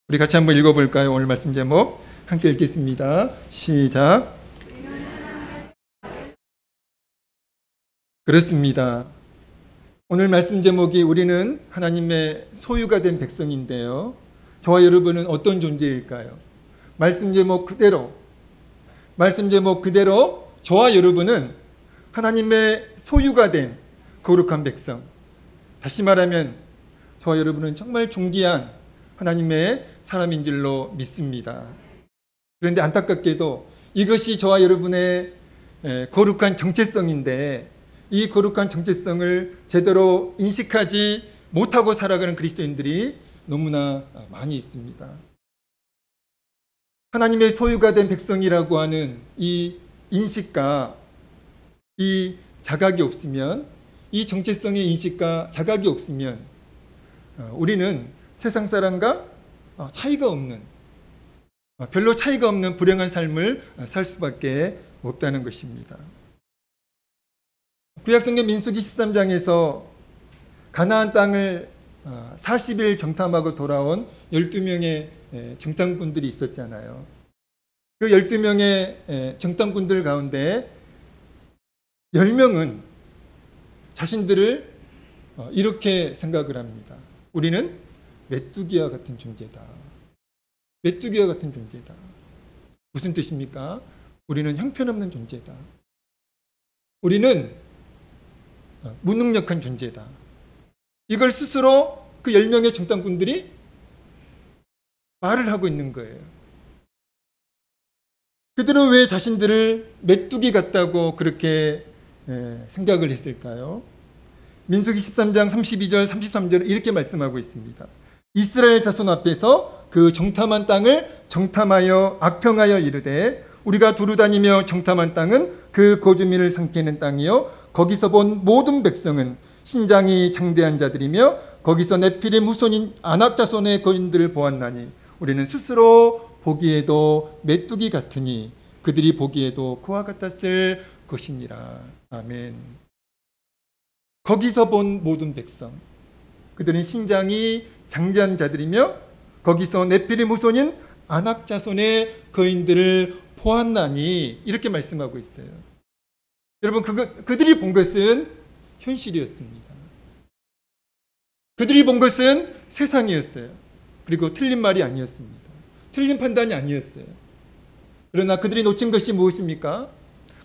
우리 같이 한번 읽어볼까요? 오늘 말씀 제목 함께 읽겠습니다. 시작. 그렇습니다. 오늘 말씀 제목이 우리는 하나님의 소유가 된 백성인데요. 저와 여러분은 어떤 존재일까요? 말씀 제목 그대로 저와 여러분은 하나님의 소유가 된 거룩한 백성. 다시 말하면 저와 여러분은 정말 존귀한 하나님의 사람인 줄로 믿습니다. 그런데 안타깝게도 이것이 저와 여러분의 거룩한 정체성인데 이 거룩한 정체성을 제대로 인식하지 못하고 살아가는 그리스도인들이 너무나 많이 있습니다. 하나님의 소유가 된 백성이라고 하는 이 인식과 이 자각이 없으면, 이 정체성의 인식과 자각이 없으면 우리는 세상 사람과 별로 차이가 없는 불행한 삶을 살 수밖에 없다는 것입니다. 구약성경 민수기 13장에서 가나안 땅을 40일 정탐하고 돌아온 12명의 정탐꾼들이 있었잖아요. 그 12명의 정탐꾼들 가운데 10명은 자신들을 이렇게 생각을 합니다. 우리는 메뚜기와 같은 존재다. 메뚜기와 같은 존재다. 무슨 뜻입니까? 우리는 형편없는 존재다. 우리는 무능력한 존재다. 이걸 스스로 그 10명의 정탐꾼들이 말을 하고 있는 거예요. 그들은 왜 자신들을 메뚜기 같다고 그렇게 생각을 했을까요? 민수기 13장 32절 33절은 이렇게 말씀하고 있습니다. 이스라엘 자손 앞에서 그 정탐한 땅을 정탐하여 악평하여 이르되 우리가 두루 다니며 정탐한 땅은 그 거주민을 삼키는 땅이요 거기서 본 모든 백성은 신장이 장대한 자들이며 거기서 네필의 무손인 아낙 자손의 거인들을 보았나니 우리는 스스로 보기에도 메뚜기 같으니 그들이 보기에도 그와 같았을 것이니라. 아멘. 거기서 본 모든 백성, 그들은 신장이 장대한 자들이며 거기서 네필의 무손인 아낙 자손의 거인들을 보았나니 이렇게 말씀하고 있어요. 여러분, 그들이 본 것은 현실이었습니다. 그들이 본 것은 세상이었어요. 그리고 틀린 말이 아니었습니다. 틀린 판단이 아니었어요. 그러나 그들이 놓친 것이 무엇입니까?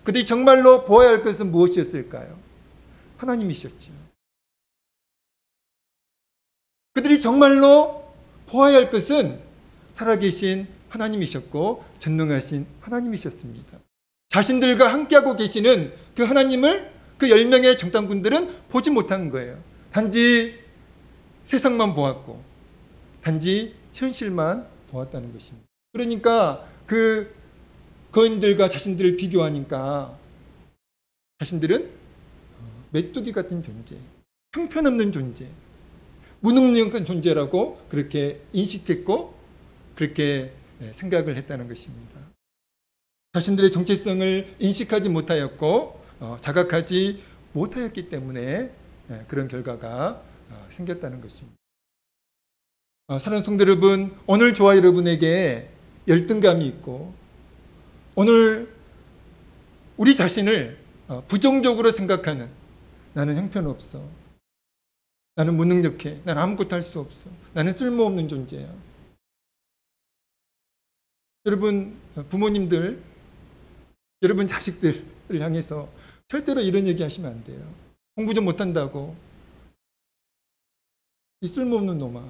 그들이 정말로 보아야 할 것은 무엇이었을까요? 하나님이셨죠. 그들이 정말로 보아야 할 것은 살아계신 하나님이셨고 전능하신 하나님이셨습니다. 자신들과 함께하고 계시는 그 하나님을 그 10명의 정탐꾼들은 보지 못한 거예요. 단지 세상만 보았고 단지 현실만 보았다는 것입니다. 그러니까 그 거인들과 자신들을 비교하니까 자신들은 메뚜기 같은 존재, 형편없는 존재, 무능력한 존재라고 그렇게 인식했고 그렇게 생각을 했다는 것입니다. 자신들의 정체성을 인식하지 못하였고 자각하지 못하였기 때문에 그런 결과가 생겼다는 것입니다. 사랑하는 성도 여러분, 오늘 저와 여러분에게 열등감이 있고 오늘 우리 자신을 부정적으로 생각하는 나는 형편없어, 나는 무능력해, 나는 아무것도 할 수 없어, 나는 쓸모없는 존재야. 여러분 부모님들, 여러분 자식들을 향해서 절대로 이런 얘기 하시면 안 돼요. 공부 좀 못한다고, 이 쓸모없는 놈아,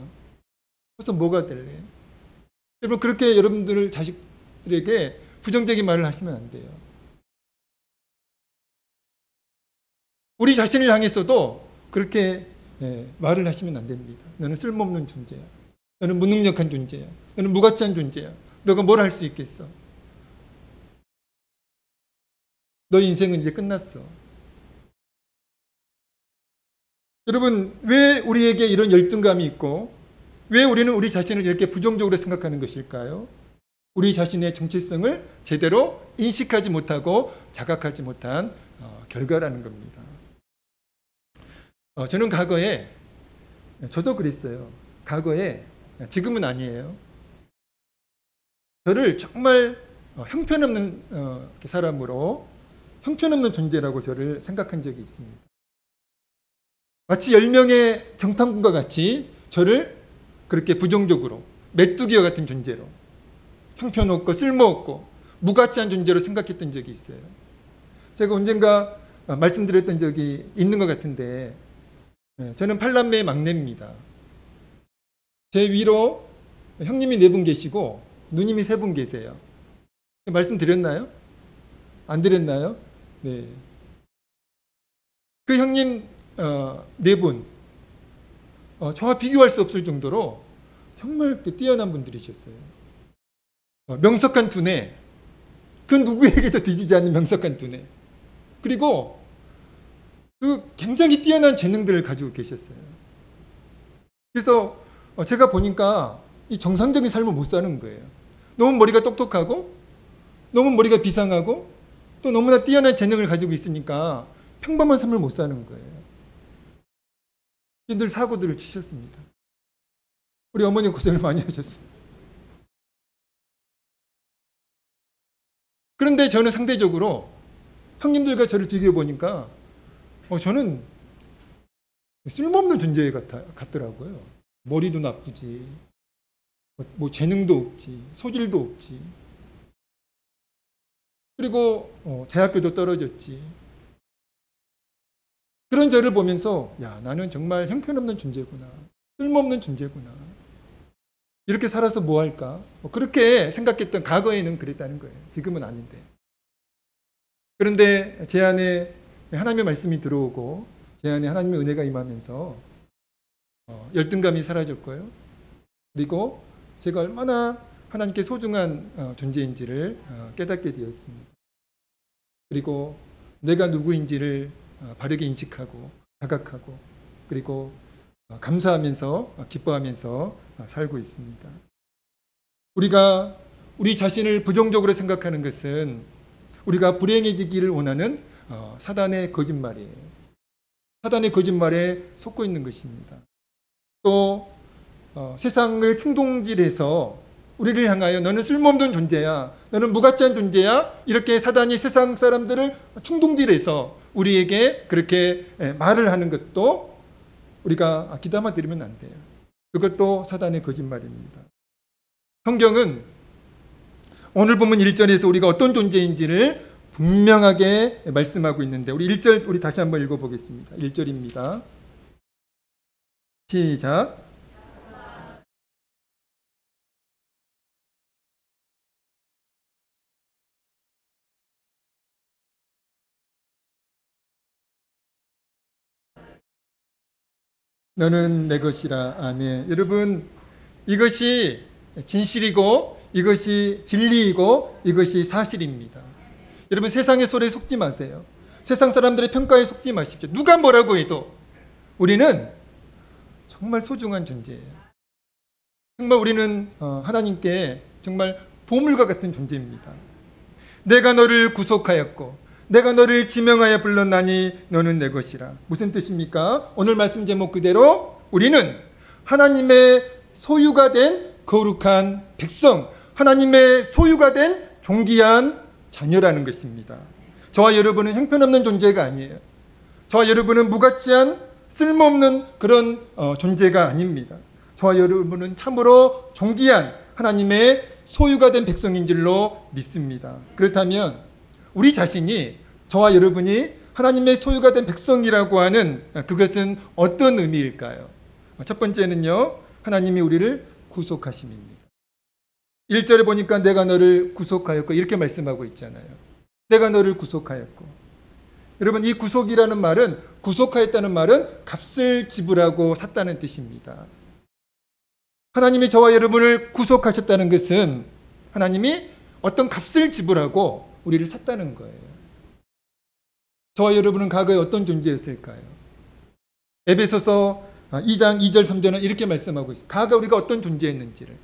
그래서 뭐가 될래? 여러분 그렇게 여러분들 자식들에게 부정적인 말을 하시면 안 돼요. 우리 자신을 향해서도 그렇게 말을 하시면 안 됩니다. 너는 쓸모없는 존재야. 너는 무능력한 존재야. 너는 무가치한 존재야. 너가 뭘 할 수 있겠어? 너 인생은 이제 끝났어. 여러분, 왜 우리에게 이런 열등감이 있고 왜 우리는 우리 자신을 이렇게 부정적으로 생각하는 것일까요? 우리 자신의 정체성을 제대로 인식하지 못하고 자각하지 못한 결과라는 겁니다. 저는 과거에, 저도 그랬어요. 과거에, 지금은 아니에요. 저를 정말 형편없는 사람으로, 형편없는 존재라고 저를 생각한 적이 있습니다. 마치 10명의 정탐꾼과 같이 저를 그렇게 부정적으로, 메뚜기와 같은 존재로, 형편없고 쓸모없고 무가치한 존재로 생각했던 적이 있어요. 제가 언젠가 말씀드렸던 적이 있는 것 같은데, 저는 8남매의 막내입니다. 제 위로 형님이 4분 계시고 누님이 3분 계세요. 말씀드렸나요? 안 드렸나요? 네. 그 형님 4분, 저와 비교할 수 없을 정도로 정말 뛰어난 분들이셨어요. 명석한 두뇌, 그 누구에게도 뒤지지 않는 명석한 두뇌, 그리고 그 굉장히 뛰어난 재능들을 가지고 계셨어요. 그래서 제가 보니까 이 정상적인 삶을 못 사는 거예요. 너무 머리가 똑똑하고 너무 머리가 비상하고 또 너무나 뛰어난 재능을 가지고 있으니까 평범한 삶을 못 사는 거예요. 늘 사고들을 치셨습니다. 우리 어머니 고생을 많이 하셨어요. 그런데 저는 상대적으로 형님들과 저를 비교해 보니까 저는 쓸모없는 존재 같더라고요. 머리도 나쁘지, 뭐 재능도 없지, 소질도 없지, 그리고 대학교도 떨어졌지. 그런 저를 보면서 야, 나는 정말 형편없는 존재구나, 쓸모없는 존재구나, 이렇게 살아서 뭐 할까, 그렇게 생각했던, 과거에는 그랬다는 거예요. 지금은 아닌데. 그런데 제 안에 하나님의 말씀이 들어오고 제 안에 하나님의 은혜가 임하면서 열등감이 사라졌고요. 그리고 제가 얼마나 하나님께 소중한 존재인지를 깨닫게 되었습니다. 그리고 내가 누구인지를 바르게 인식하고 자각하고, 그리고 감사하면서 기뻐하면서 살고 있습니다. 우리가 우리 자신을 부정적으로 생각하는 것은 우리가 불행해지기를 원하는 사단의 거짓말이에요. 사단의 거짓말에 속고 있는 것입니다. 또 세상을 충동질해서 우리를 향하여 너는 쓸모없는 존재야, 너는 무가치한 존재야, 이렇게 사단이 세상 사람들을 충동질해서 우리에게 그렇게 말을 하는 것도 우리가 귀담아 들으면 안 돼요. 그것도 사단의 거짓말입니다. 성경은 오늘 본문 1절에서 우리가 어떤 존재인지를 분명하게 말씀하고 있는데, 우리 1절 우리 다시 한번 읽어보겠습니다. 1절입니다. 시작. 너는 내 것이라. 아멘. 여러분, 이것이 진실이고 이것이 진리이고 이것이 사실입니다. 여러분, 세상의 소리에 속지 마세요. 세상 사람들의 평가에 속지 마십시오. 누가 뭐라고 해도 우리는 정말 소중한 존재예요. 정말 우리는 하나님께 정말 보물과 같은 존재입니다. 내가 너를 구속하였고 내가 너를 지명하여 불렀나니 너는 내 것이라. 무슨 뜻입니까? 오늘 말씀 제목 그대로 우리는 하나님의 소유가 된 거룩한 백성, 하나님의 소유가 된 존귀한 자녀라는 것입니다. 저와 여러분은 형편없는 존재가 아니에요. 저와 여러분은 무가치한 쓸모없는 그런 존재가 아닙니다. 저와 여러분은 참으로 존귀한 하나님의 소유가 된 백성인 줄로 믿습니다. 그렇다면 우리 자신이, 저와 여러분이 하나님의 소유가 된 백성이라고 하는 그것은 어떤 의미일까요? 첫 번째는요, 하나님이 우리를 구속하심입니다. 1절에 보니까 내가 너를 구속하였고 이렇게 말씀하고 있잖아요. 내가 너를 구속하였고. 여러분, 이 구속이라는 말은, 구속하였다는 말은 값을 지불하고 샀다는 뜻입니다. 하나님이 저와 여러분을 구속하셨다는 것은 하나님이 어떤 값을 지불하고 우리를 샀다는 거예요. 저와 여러분은 과거에 어떤 존재였을까요? 에베소서 2장 2절 3절은 이렇게 말씀하고 있습니다. 과거 우리가 어떤 존재였는지를.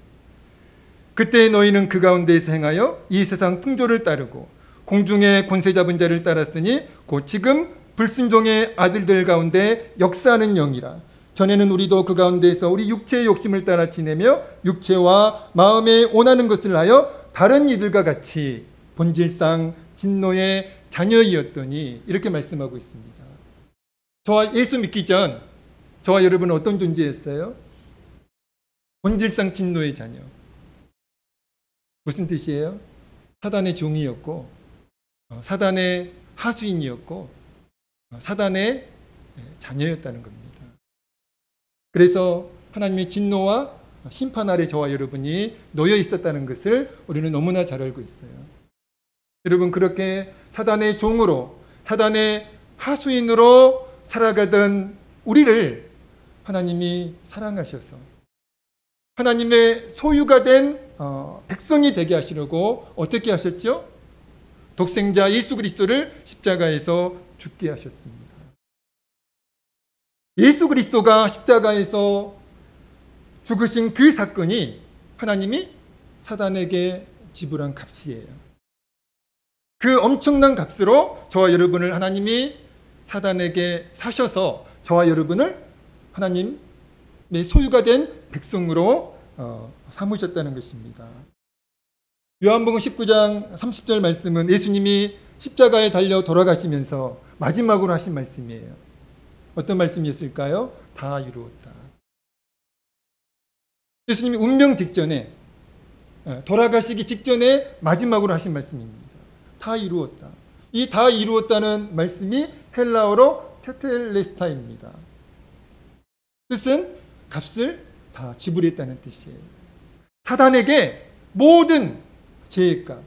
그때 너희는 그 가운데에서 행하여 이 세상 풍조를 따르고 공중의 권세 잡은 자를 따랐으니 곧 지금 불순종의 아들들 가운데 역사하는 영이라. 전에는 우리도 그 가운데서 우리 육체의 욕심을 따라 지내며 육체와 마음에 원하는 것을 하여 다른 이들과 같이 본질상 진노의 자녀이었더니 이렇게 말씀하고 있습니다. 저와 예수 믿기 전 저와 여러분은 어떤 존재였어요? 본질상 진노의 자녀. 무슨 뜻이에요? 사단의 종이었고 사단의 하수인이었고 사단의 자녀였다는 겁니다. 그래서 하나님의 진노와 심판 아래 저와 여러분이 놓여 있었다는 것을 우리는 너무나 잘 알고 있어요. 여러분, 그렇게 사단의 종으로 사단의 하수인으로 살아가던 우리를 하나님이 사랑하셔서 하나님의 소유가 된 백성이 되게 하시려고 어떻게 하셨죠? 독생자 예수 그리스도를 십자가에서 죽게 하셨습니다. 예수 그리스도가 십자가에서 죽으신 그 사건이 하나님이 사단에게 지불한 값이에요. 그 엄청난 값으로 저와 여러분을 하나님이 사단에게 사셔서 저와 여러분을 하나님의 소유가 된 백성으로 삼으셨다는 것입니다. 요한복음 19장 30절 말씀은 예수님이 십자가에 달려 돌아가시면서 마지막으로 하신 말씀이에요. 어떤 말씀이었을까요? 다 이루었다. 예수님이 운명 직전에 돌아가시기 직전에 마지막으로 하신 말씀입니다. 다 이루었다. 이 다 이루었다는 말씀이 헬라어로 테텔레스타입니다. 뜻은 값을 다 지불했다는 뜻이에요. 사단에게 모든 죄의 값,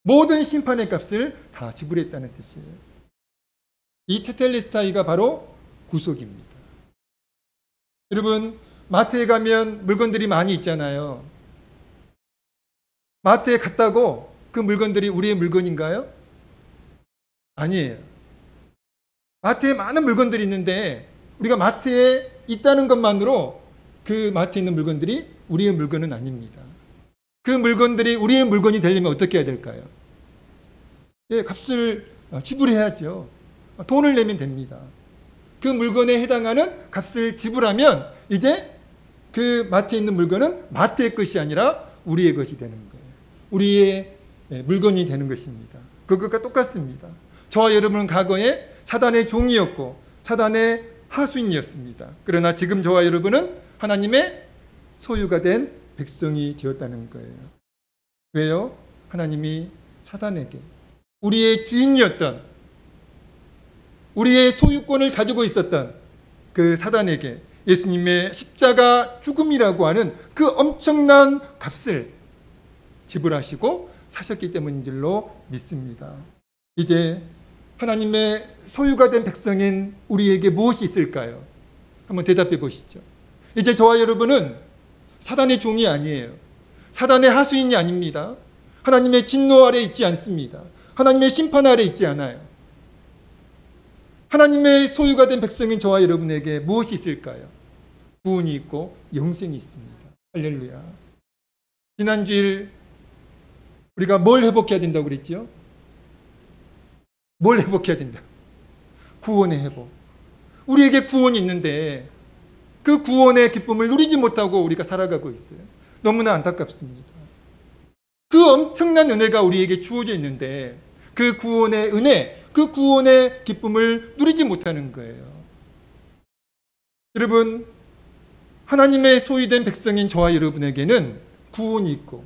모든 심판의 값을 다 지불했다는 뜻이에요. 이 테텔레스타이가 바로 구속입니다. 여러분, 마트에 가면 물건들이 많이 있잖아요. 마트에 갔다고 그 물건들이 우리의 물건인가요? 아니에요. 마트에 많은 물건들이 있는데 우리가 마트에 있다는 것만으로 그 마트에 있는 물건들이 우리의 물건은 아닙니다. 그 물건들이 우리의 물건이 되려면 어떻게 해야 될까요? 예, 값을 지불해야죠. 돈을 내면 됩니다. 그 물건에 해당하는 값을 지불하면 이제 그 마트에 있는 물건은 마트의 것이 아니라 우리의 것이 되는 거예요. 우리의 물건이 되는 것입니다. 그것과 똑같습니다. 저와 여러분은 과거에 사단의 종이었고 사단의 하수인이었습니다. 그러나 지금 저와 여러분은 하나님의 소유가 된 백성이 되었다는 거예요. 왜요? 하나님이 사단에게 우리의 주인이었던 우리의 소유권을 가지고 있었던 그 사단에게 예수님의 십자가 죽음이라고 하는 그 엄청난 값을 지불하시고 사셨기 때문인 줄로 믿습니다. 이제 하나님의 소유가 된 백성인 우리에게 무엇이 있을까요? 한번 대답해 보시죠. 이제 저와 여러분은 사단의 종이 아니에요. 사단의 하수인이 아닙니다. 하나님의 진노 아래 있지 않습니다. 하나님의 심판 아래 있지 않아요. 하나님의 소유가 된 백성인 저와 여러분에게 무엇이 있을까요? 구원이 있고 영생이 있습니다. 할렐루야. 지난주일 우리가 뭘 회복해야 된다고 그랬죠? 뭘 회복해야 된다? 구원의 회복. 우리에게 구원이 있는데 그 구원의 기쁨을 누리지 못하고 우리가 살아가고 있어요. 너무나 안타깝습니다. 그 엄청난 은혜가 우리에게 주어져 있는데 그 구원의 은혜, 그 구원의 기쁨을 누리지 못하는 거예요. 여러분, 하나님의 소유된 백성인 저와 여러분에게는 구원이 있고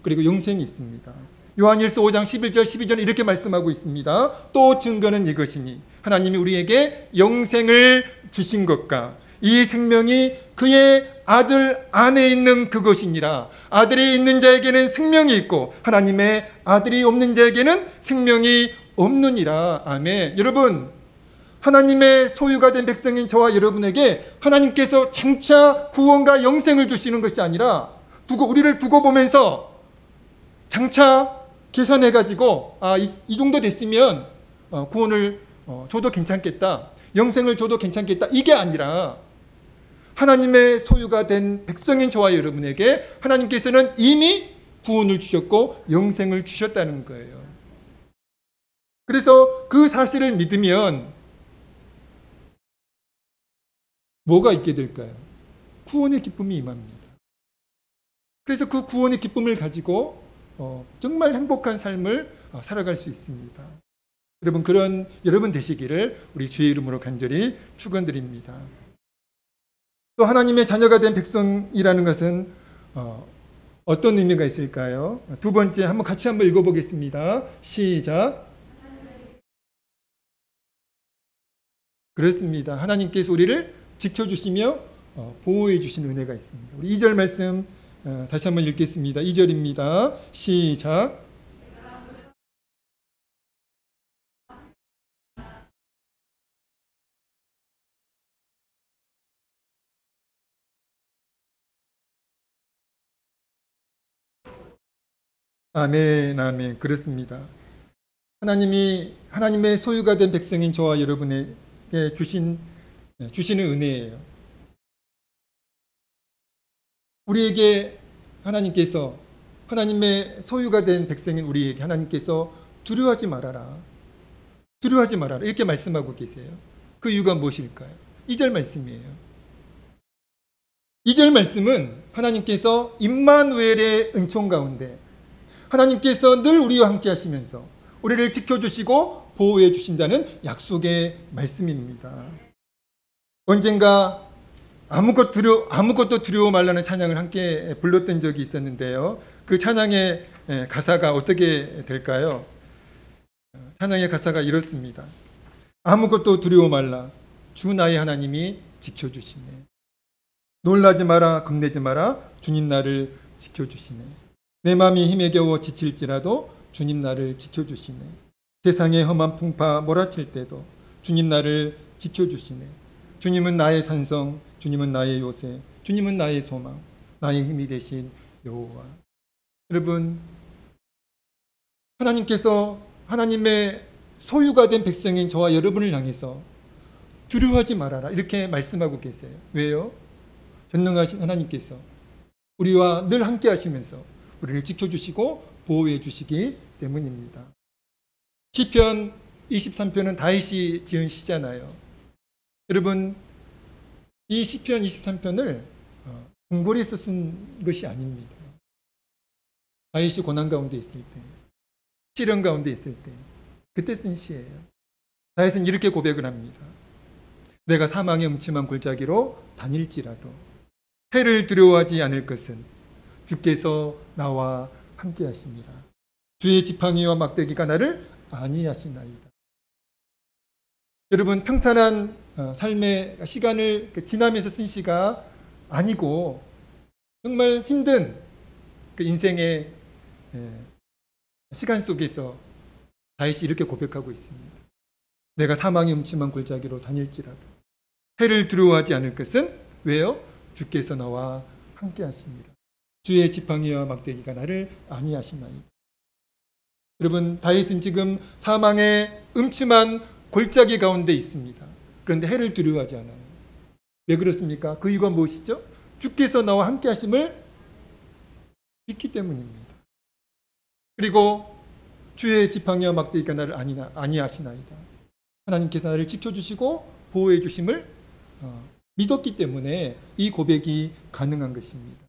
그리고 영생이 있습니다. 요한일서 5장 11절 12절 이렇게 말씀하고 있습니다. 또 증거는 이것이니 하나님이 우리에게 영생을 주신 것과 이 생명이 그의 아들 안에 있는 그것이니라. 아들이 있는 자에게는 생명이 있고 하나님의 아들이 없는 자에게는 생명이 없느니라. 아멘. 여러분, 하나님의 소유가 된 백성인 저와 여러분에게 하나님께서 장차 구원과 영생을 주시는 것이 아니라 우리를 두고 보면서 장차 계산해가지고 이 정도 됐으면 구원을 줘도 괜찮겠다, 영생을 줘도 괜찮겠다, 이게 아니라 하나님의 소유가 된 백성인 저와 여러분에게 하나님께서는 이미 구원을 주셨고 영생을 주셨다는 거예요. 그래서 그 사실을 믿으면 뭐가 있게 될까요? 구원의 기쁨이 임합니다. 그래서 그 구원의 기쁨을 가지고 정말 행복한 삶을 살아갈 수 있습니다. 여러분, 그런 여러분 되시기를 우리 주의 이름으로 간절히 축원드립니다. 또 하나님의 자녀가 된 백성이라는 것은 어떤 의미가 있을까요? 두 번째, 같이 한번 읽어보겠습니다. 시작. 그렇습니다. 하나님께서 우리를 지켜주시며 보호해 주시는 은혜가 있습니다. 우리 2절 말씀 다시 한번 읽겠습니다. 2절입니다. 시작. 아멘, 아멘. 그렇습니다. 하나님의 소유가 된 백성인 저와 여러분에게 주시는 은혜예요. 우리에게 하나님의 소유가 된 백성인 우리에게 하나님께서 두려워하지 말아라. 두려워하지 말아라. 이렇게 말씀하고 계세요. 그 이유가 무엇일까요? 2절 말씀이에요. 2절 말씀은 하나님께서 임마누엘의 은총 가운데 하나님께서 늘 우리와 함께 하시면서 우리를 지켜주시고 보호해 주신다는 약속의 말씀입니다. 언젠가 아무것도 두려워 말라는 찬양을 함께 불렀던 적이 있었는데요. 그 찬양의 가사가 어떻게 될까요? 찬양의 가사가 이렇습니다. 아무것도 두려워 말라. 주 나의 하나님이 지켜주시네. 놀라지 마라. 겁내지 마라. 주님 나를 지켜주시네. 내 마음이 힘에 겨워 지칠지라도 주님 나를 지켜주시네. 세상의 험한 풍파 몰아칠 때도 주님 나를 지켜주시네. 주님은 나의 산성, 주님은 나의 요새, 주님은 나의 소망, 나의 힘이 되신 여호와. 여러분, 하나님께서 하나님의 소유가 된 백성인 저와 여러분을 향해서 두려워하지 말아라 이렇게 말씀하고 계세요. 왜요? 전능하신 하나님께서 우리와 늘 함께 하시면서 우리를 지켜주시고 보호해 주시기 때문입니다. 시편 23편은 다윗이 지은 시잖아요. 여러분, 이 시편 23편을 궁궐에서 쓴 것이 아닙니다. 다윗이 고난 가운데 있을 때, 시련 가운데 있을 때, 그때 쓴 시예요. 다윗은 이렇게 고백을 합니다. 내가 사망의 음침한 골짜기로 다닐지라도 해를 두려워하지 않을 것은 주께서 나와 함께 하십니다. 주의 지팡이와 막대기가 나를 안위하시나이다. 여러분, 평탄한 삶의 시간을 지나면서 쓴 시가 아니고 정말 힘든 그 인생의 시간 속에서 다윗이 이렇게 고백하고 있습니다. 내가 사망의 음침한 골짜기로 다닐지라도 해를 두려워하지 않을 것은 왜요? 주께서 나와 함께 하십니다. 주의 지팡이와 막대기가 나를 안위하시나이다. 여러분, 다윗은 지금 사망의 음침한 골짜기 가운데 있습니다. 그런데 해를 두려워하지 않아요. 왜 그렇습니까? 그 이유가 무엇이죠? 주께서 나와 함께 하심을 믿기 때문입니다. 그리고 주의 지팡이와 막대기가 나를 안위하시나이다. 하나님께서 나를 지켜주시고 보호해 주심을 믿었기 때문에 이 고백이 가능한 것입니다.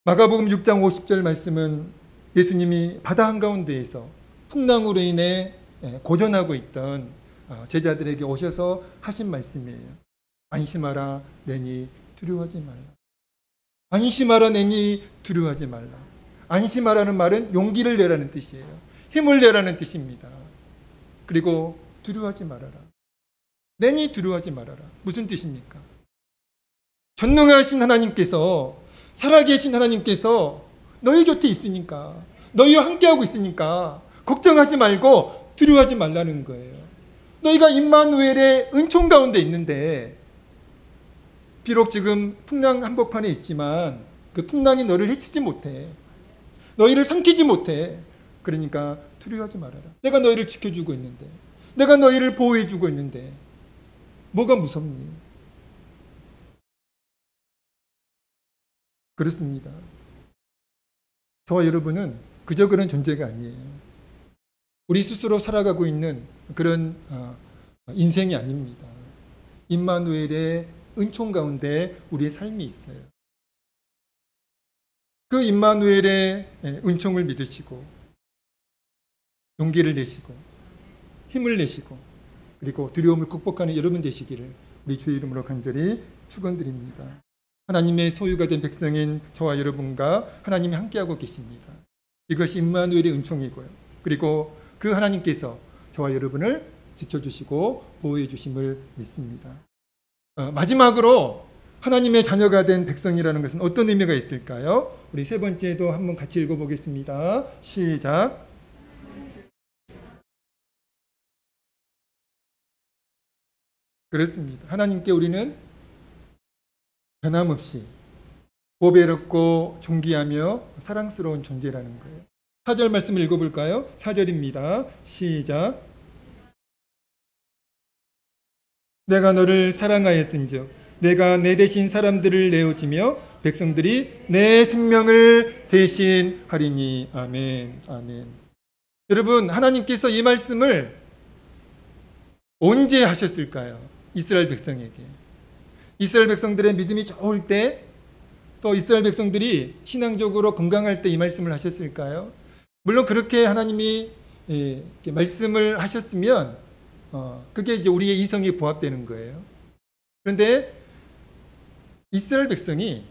마가복음 6장 50절 말씀은 예수님이 바다 한가운데에서 풍랑으로 인해 고전하고 있던 제자들에게 오셔서 하신 말씀이에요. 안심하라 내니 두려워하지 말라. 안심하라 내니 두려워하지 말라. 안심하라는 말은 용기를 내라는 뜻이에요. 힘을 내라는 뜻입니다. 그리고 두려워하지 말아라. 내니 두려워하지 말아라. 무슨 뜻입니까? 전능하신 하나님께서, 살아계신 하나님께서 너희 곁에 있으니까, 너희와 함께하고 있으니까 걱정하지 말고 두려워하지 말라는 거예요. 너희가 임마누엘의 은총 가운데 있는데 비록 지금 풍랑 한복판에 있지만 그 풍랑이 너를 해치지 못해. 너희를 삼키지 못해. 그러니까 두려워하지 말아라. 내가 너희를 지켜주고 있는데, 내가 너희를 보호해주고 있는데 뭐가 무섭니? 그렇습니다. 저와 여러분은 그저 그런 존재가 아니에요. 우리 스스로 살아가고 있는 그런 인생이 아닙니다. 임마누엘의 은총 가운데 우리의 삶이 있어요. 그 임마누엘의 은총을 믿으시고 용기를 내시고 힘을 내시고 그리고 두려움을 극복하는 여러분 되시기를 우리 주의 이름으로 간절히 축원드립니다. 하나님의 소유가 된 백성인 저와 여러분과 하나님이 함께하고 계십니다. 이것이 임마누엘의 은총이고요. 그리고 그 하나님께서 저와 여러분을 지켜주시고 보호해 주심을 믿습니다. 마지막으로 하나님의 자녀가 된 백성이라는 것은 어떤 의미가 있을까요? 우리 세 번째도 한번 같이 읽어보겠습니다. 시작. 그렇습니다. 하나님께 우리는 변함없이 보배롭고 존귀하며 사랑스러운 존재라는 거예요. 4절 말씀을 읽어볼까요? 4절입니다. 시작. 내가 너를 사랑하였은즉 내가 내 대신 사람들을 내어주며 백성들이 내 생명을 대신하리니. 아멘. 아멘. 여러분, 하나님께서 이 말씀을 언제 하셨을까요? 이스라엘 백성에게. 이스라엘 백성들의 믿음이 좋을 때, 또 이스라엘 백성들이 신앙적으로 건강할 때 이 말씀을 하셨을까요? 물론 그렇게 하나님이 말씀을 하셨으면 그게 이제 우리의 이성이 부합되는 거예요. 그런데 이스라엘 백성이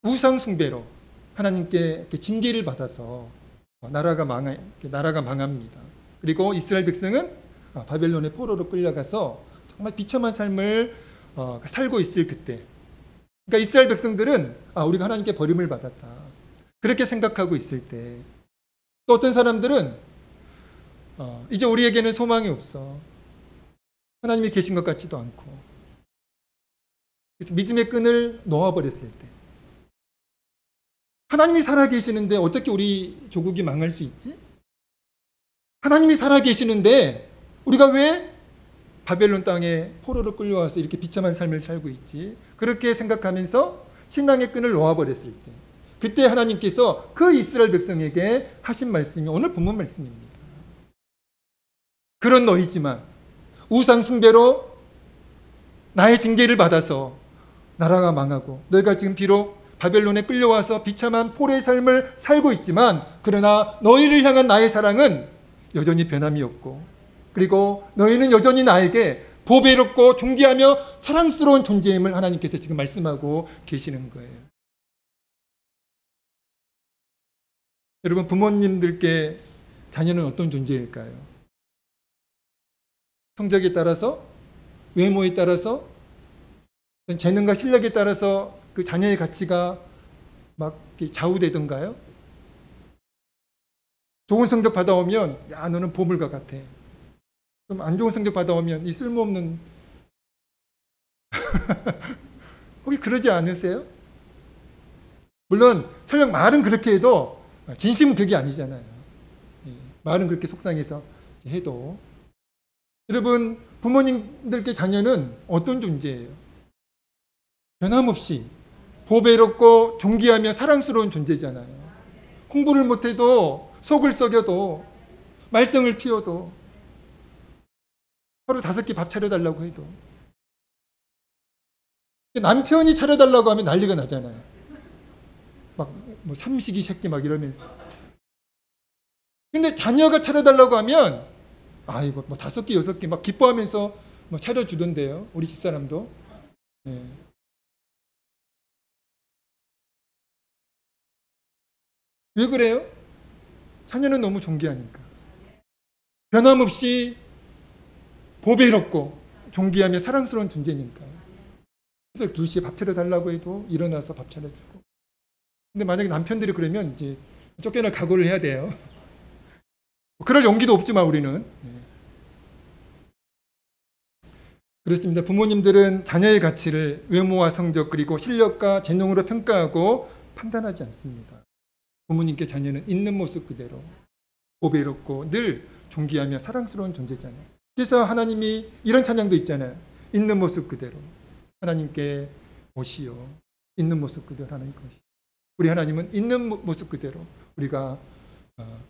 우상 숭배로 하나님께 징계를 받아서 나라가 망합니다. 그리고 이스라엘 백성은 바벨론의 포로로 끌려가서 정말 비참한 삶을 살고 있을 그때, 그러니까 이스라엘 백성들은 우리가 하나님께 버림을 받았다 그렇게 생각하고 있을 때, 또 어떤 사람들은 이제 우리에게는 소망이 없어, 하나님이 계신 것 같지도 않고, 그래서 믿음의 끈을 놓아버렸을 때, 하나님이 살아계시는데 어떻게 우리 조국이 망할 수 있지? 하나님이 살아계시는데 우리가 왜 바벨론 땅에 포로로 끌려와서 이렇게 비참한 삶을 살고 있지? 그렇게 생각하면서 신앙의 끈을 놓아버렸을 때, 그때 하나님께서 그 이스라엘 백성에게 하신 말씀이 오늘 본문 말씀입니다. 그런 너희지만 우상 숭배로 나의 징계를 받아서 나라가 망하고 너희가 지금 비록 바벨론에 끌려와서 비참한 포로의 삶을 살고 있지만, 그러나 너희를 향한 나의 사랑은 여전히 변함이 없고, 그리고 너희는 여전히 나에게 보배롭고 존귀하며 사랑스러운 존재임을 하나님께서 지금 말씀하고 계시는 거예요. 여러분, 부모님들께 자녀는 어떤 존재일까요? 성적에 따라서, 외모에 따라서, 재능과 실력에 따라서 그 자녀의 가치가 막 좌우되던가요? 좋은 성적 받아오면 야, 너는 보물과 같아. 그럼 안 좋은 성적 받아오면 이 쓸모없는 혹시 그러지 않으세요? 물론 설령 말은 그렇게 해도 진심은 그게 아니잖아요. 말은 그렇게 속상해서 해도. 여러분, 부모님들께 자녀는 어떤 존재예요? 변함없이 보배롭고 존귀하며 사랑스러운 존재잖아요. 공부를 못해도, 속을 썩여도, 말썽을 피워도, 하루 5끼 밥 차려달라고 해도, 남편이 차려달라고 하면 난리가 나잖아요. 막 뭐 삼식이 새끼 막 이러면서. 근데 자녀가 차려달라고 하면 이거 뭐 5끼 6끼 막 기뻐하면서 뭐 차려주던데요. 우리 집사람도. 네. 왜 그래요? 자녀는 너무 존귀하니까. 변함없이 보배롭고 존귀하며 사랑스러운 존재니까요. 새벽 2시에 밥 차려달라고 해도 일어나서 밥 차려주고. 근데 만약에 남편들이 그러면 이제 쫓겨날 각오를 해야 돼요. 그럴 용기도 없지만 우리는. 그렇습니다. 부모님들은 자녀의 가치를 외모와 성적 그리고 실력과 재능으로 평가하고 판단하지 않습니다. 부모님께 자녀는 있는 모습 그대로 보배롭고 늘 존귀하며 사랑스러운 존재잖아요. 그래서 하나님이 이런 찬양도 있잖아요. 있는 모습 그대로 하나님께 오시오. 있는 모습 그대로 하나님께 오시오. 우리 하나님은 있는 모습 그대로 우리가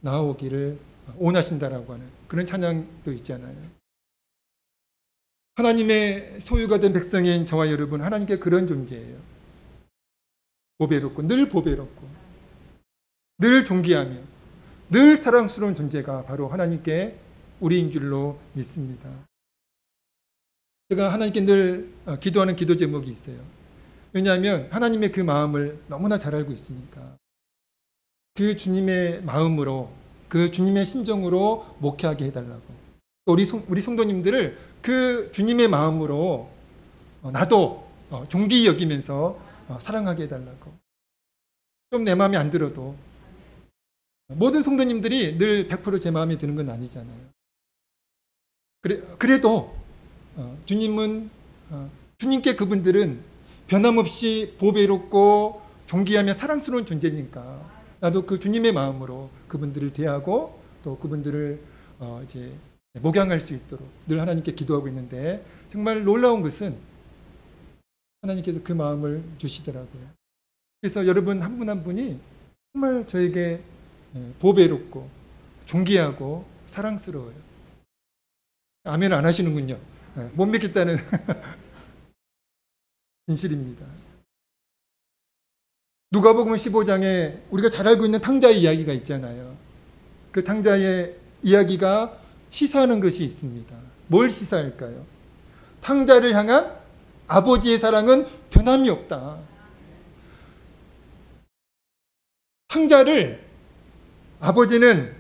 나오기를 원하신다라고 하는 그런 찬양도 있잖아요. 하나님의 소유가 된 백성인 저와 여러분, 하나님께 그런 존재예요. 보배롭고 늘 보배롭고 늘 존귀하며 늘 사랑스러운 존재가 바로 하나님께 우리인 줄로 믿습니다. 제가 하나님께 늘 기도하는 기도 제목이 있어요. 왜냐하면 하나님의 그 마음을 너무나 잘 알고 있으니까. 그 주님의 마음으로, 그 주님의 심정으로 목회하게 해달라고. 우리 성도님들을 그 주님의 마음으로 나도 존귀히 여기면서 사랑하게 해달라고. 좀 내 마음에 안 들어도 모든 성도님들이 늘 100% 제 마음에 드는 건 아니잖아요. 그래도 주님은 주님께 그분들은 변함없이 보배롭고 존귀하며 사랑스러운 존재니까 나도 그 주님의 마음으로 그분들을 대하고 또 그분들을 이제 목양할 수 있도록 늘 하나님께 기도하고 있는데, 정말 놀라운 것은 하나님께서 그 마음을 주시더라고요. 그래서 여러분 한 분 한 분이 정말 저에게 보배롭고 존귀하고 사랑스러워요. 아멘 안 하시는군요. 못 믿겠다는 진실입니다. 누가복음 15장에 우리가 잘 알고 있는 탕자의 이야기가 있잖아요. 그 탕자의 이야기가 시사하는 것이 있습니다. 뭘 시사할까요? 탕자를 향한 아버지의 사랑은 변함이 없다. 탕자를 아버지는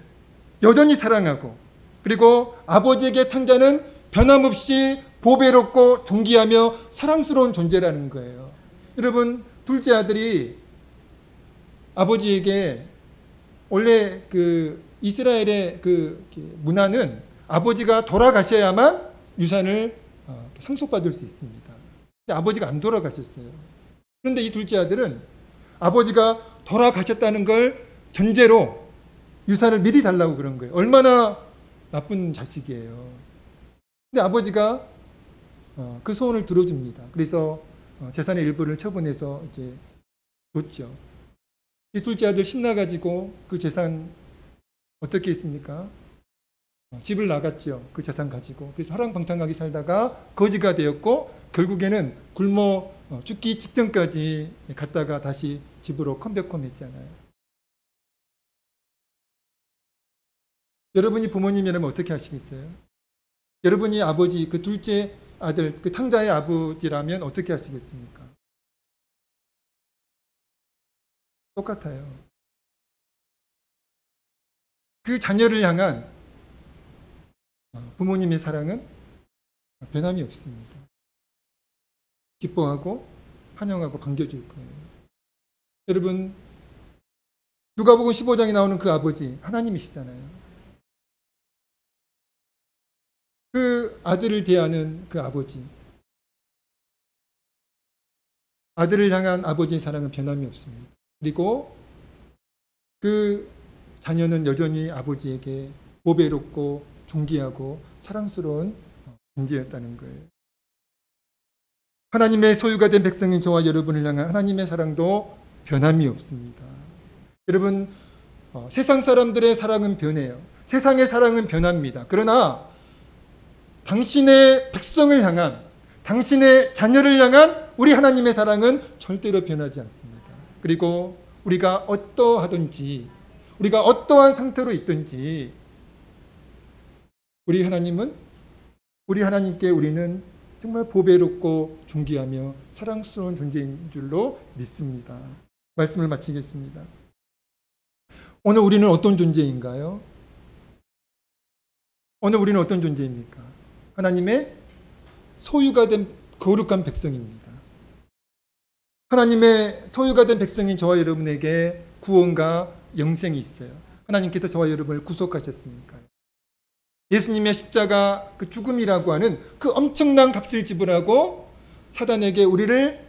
여전히 사랑하고, 그리고 아버지에게 탕자는 변함없이 보배롭고 존귀하며 사랑스러운 존재라는 거예요. 여러분, 둘째 아들이 아버지에게, 원래 그 이스라엘의 그 문화는 아버지가 돌아가셔야만 유산을 상속받을 수 있습니다. 근데 아버지가 안 돌아가셨어요. 그런데 이 둘째 아들은 아버지가 돌아가셨다는 걸 전제로 유산을 미리 달라고 그런 거예요. 얼마나 나쁜 자식이에요. 근데 아버지가 그 소원을 들어줍니다. 그래서 재산의 일부를 처분해서 이제 줬죠. 이 둘째 아들 신나가지고 그 재산 어떻게 했습니까? 집을 나갔죠. 그 재산 가지고. 그래서 화랑방탕하게 살다가 거지가 되었고, 결국에는 굶어 죽기 직전까지 갔다가 다시 집으로 컴백홈 했잖아요. 여러분이 부모님이라면 어떻게 하시겠어요? 여러분이 아버지, 그 둘째 아들, 그 탕자의 아버지라면 어떻게 하시겠습니까? 똑같아요. 그 자녀를 향한 부모님의 사랑은 변함이 없습니다. 기뻐하고 환영하고 반겨줄 거예요. 여러분, 누가복음 15장에 나오는 그 아버지 하나님이시잖아요. 그 아들을 대하는 그 아버지, 아들을 향한 아버지의 사랑은 변함이 없습니다. 그리고 그 자녀는 여전히 아버지에게 보배롭고 존귀하고 사랑스러운 존재였다는 거예요. 하나님의 소유가 된 백성인 저와 여러분을 향한 하나님의 사랑도 변함이 없습니다. 여러분, 세상 사람들의 사랑은 변해요. 세상의 사랑은 변합니다. 그러나 당신의 백성을 향한, 당신의 자녀를 향한 우리 하나님의 사랑은 절대로 변하지 않습니다. 그리고 우리가 어떠하든지, 우리가 어떠한 상태로 있든지, 우리 하나님께 우리는 정말 보배롭고 존귀하며 사랑스러운 존재인 줄로 믿습니다. 말씀을 마치겠습니다. 오늘 우리는 어떤 존재인가요? 오늘 우리는 어떤 존재입니까? 하나님의 소유가 된 거룩한 백성입니다. 하나님의 소유가 된 백성인 저와 여러분에게 구원과 영생이 있어요. 하나님께서 저와 여러분을 구속하셨으니까요. 예수님의 십자가 그 죽음이라고 하는 그 엄청난 값을 지불하고 사단에게 우리를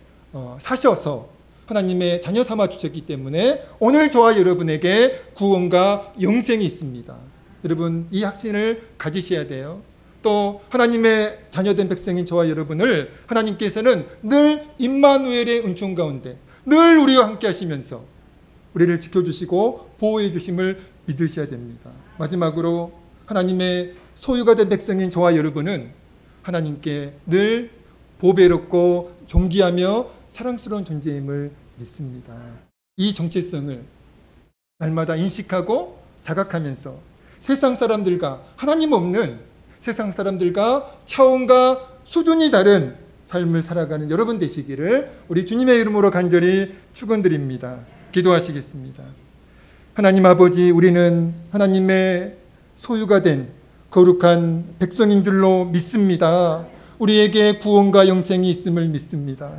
사셔서 하나님의 자녀 삼아 주셨기 때문에 오늘 저와 여러분에게 구원과 영생이 있습니다. 여러분, 이 확신을 가지셔야 돼요. 또 하나님의 자녀된 백성인 저와 여러분을 하나님께서는 늘 임마누엘의 은총 가운데 늘 우리와 함께 하시면서 우리를 지켜주시고 보호해 주심을 믿으셔야 됩니다. 마지막으로 하나님의 소유가 된 백성인 저와 여러분은 하나님께 늘 보배롭고 존귀하며 사랑스러운 존재임을 믿습니다. 이 정체성을 날마다 인식하고 자각하면서 세상 사람들과 하나님 없는 세상 사람들과 차원과 수준이 다른 삶을 살아가는 여러분 되시기를 우리 주님의 이름으로 간절히 축원드립니다. 기도하시겠습니다. 하나님 아버지, 우리는 하나님의 소유가 된 거룩한 백성인 줄로 믿습니다. 우리에게 구원과 영생이 있음을 믿습니다.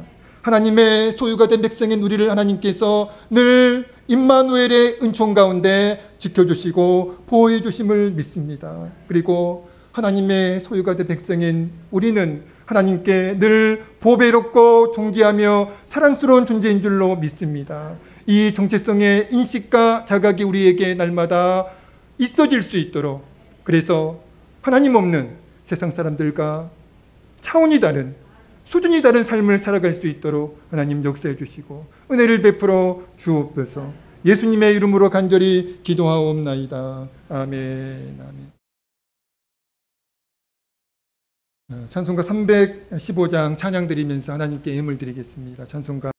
하나님의 소유가 된 백성인 우리를 하나님께서 늘 임마누엘의 은총 가운데 지켜주시고 보호해 주심을 믿습니다. 그리고 하나님의 소유가 된 백성인 우리는 하나님께 늘 보배롭고 존귀하며 사랑스러운 존재인 줄로 믿습니다. 이 정체성의 인식과 자각이 우리에게 날마다 있어질 수 있도록, 그래서 하나님 없는 세상 사람들과 차원이 다른, 수준이 다른 삶을 살아갈 수 있도록 하나님 역사해 주시고 은혜를 베풀어 주옵소서. 예수님의 이름으로 간절히 기도하옵나이다. 아멘. 아멘. 찬송가 315장 찬양 드리면서 하나님께 예물 드리겠습니다. 찬송가